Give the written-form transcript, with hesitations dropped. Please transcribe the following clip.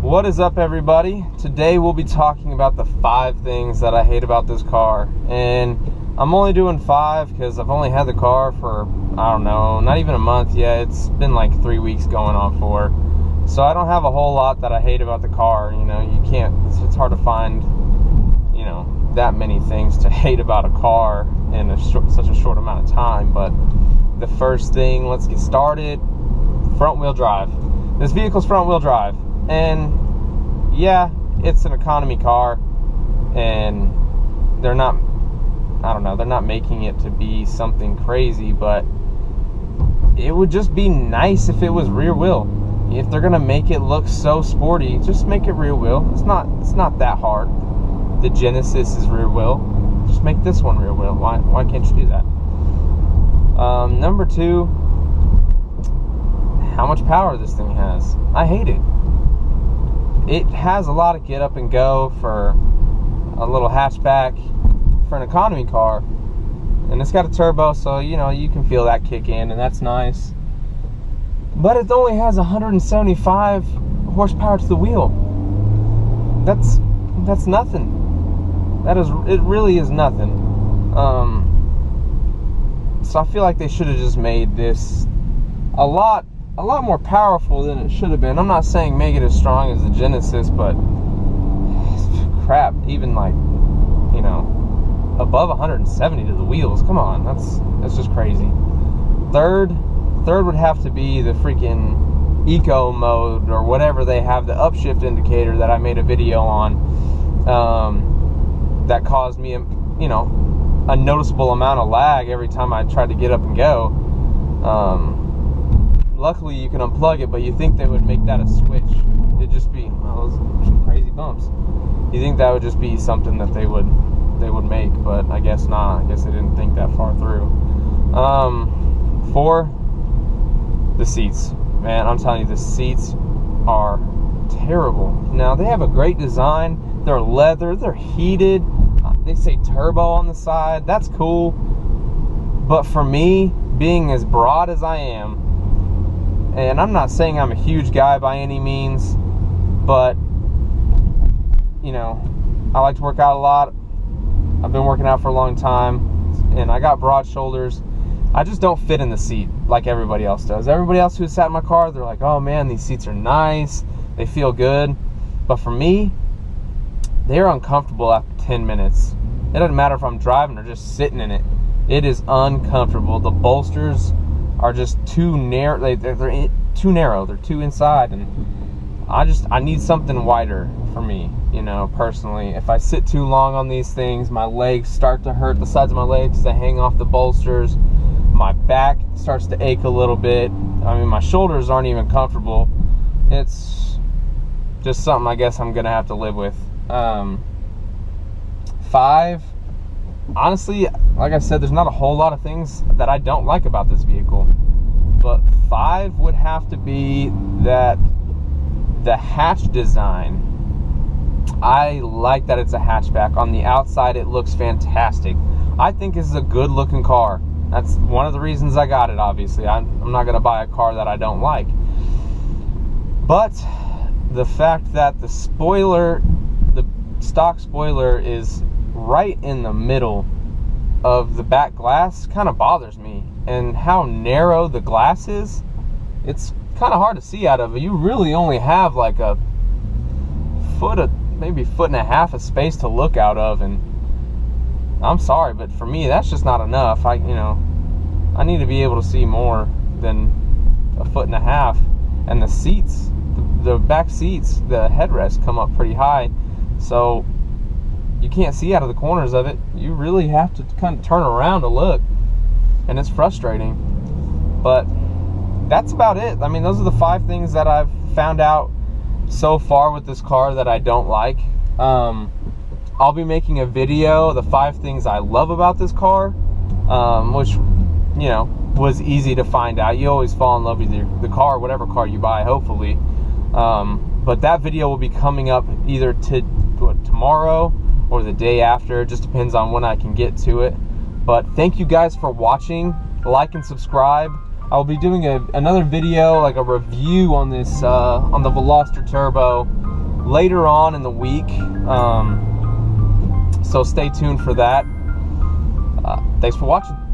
What is up, everybody? Today we'll be talking about the 5 things that I hate about this car. And I'm only doing 5 because I've only had the car for, I don't know, not even a month yet. It's been like 3 weeks going on 4. So I don't have a whole lot that I hate about the car. You know, you can't, it's hard to find, you know, that many things to hate about a car in such a short amount of time. But the first thing, let's get started. Front wheel drive. This vehicle's front wheel drive. And yeah, it's an economy car, and they're not, I don't know, they're not making it to be something crazy, but it would just be nice if it was rear wheel. If they're gonna make it look so sporty, just make it rear wheel. It's not that hard. The Genesis is rear wheel. Just make this one rear wheel. Why can't you do that? Number 2, how much power this thing has. I hate it. It has a lot of get up and go for a little hatchback for an economy car, and it's got a turbo, so you know you can feel that kick in, and that's nice. But it only has 175 horsepower to the wheel. That's nothing. It really is nothing. So I feel like they should have just made this a lot more powerful than it should have been. I'm not saying make it as strong as the Genesis, but crap, even like, you know, above 170 to the wheels. Come on, that's just crazy. Third would have to be the freaking eco mode or whatever they have, the upshift indicator that I made a video on, that caused me, you know, a noticeable amount of lag every time I tried to get up and go. Luckily you can unplug it, but you think they would make that a switch. It'd just be, well, those crazy bumps. You think that would just be something that they would make, but I guess not. I guess they didn't think that far through. 4, the seats. Man, I'm telling you, the seats are terrible. Now, they have a great design. They're leather, they're heated. They say turbo on the side. That's cool. But for me, being as broad as I am, and I'm not saying I'm a huge guy by any means, but, you know, I like to work out a lot. I've been working out for a long time, and I got broad shoulders. I just don't fit in the seat like everybody else does. Everybody else who's sat in my car, they're like, oh man, these seats are nice. They feel good. But for me, they're uncomfortable after 10 minutes. It doesn't matter if I'm driving or just sitting in it. It is uncomfortable. The bolsters are just too narrow. They're too narrow. They're too inside, and I need something wider for me, you know, personally. If I sit too long on these things, my legs start to hurt, the sides of my legs, they hang off the bolsters. My back starts to ache a little bit. I mean, my shoulders aren't even comfortable. It's just something I guess I'm gonna have to live with. 5, honestly, like I said, there's not a whole lot of things that I don't like about this vehicle, but 5 would have to be that the hatch design. I like that it's a hatchback. On the outside, it looks fantastic. I think this is a good looking car. That's one of the reasons I got it, obviously. I'm not gonna buy a car that I don't like. But the fact that the spoiler, the stock spoiler, is right in the middle of the back glass kind of bothers me. And how narrow the glass is, it's kind of hard to see out of it. You really only have like a foot, maybe 1.5 feet of space to look out of, and I'm sorry, but for me that's just not enough. I need to be able to see more than 1.5 feet. And the seats, the back seats, the headrests come up pretty high, so you can't see out of the corners of it. You really have to kind of turn around to look, and it's frustrating. But that's about it. I mean, those are the 5 things that I've found out so far with this car that I don't like. I'll be making a video, the 5 things I love about this car, which, you know, was easy to find out. You always fall in love with the car, whatever car you buy, hopefully. But that video will be coming up either tomorrow or the day after. It just depends on when I can get to it. But thank you guys for watching. Like and subscribe. I'll be doing another video, like a review on this, on the Veloster Turbo. later on in the week. So stay tuned for that. Thanks for watching.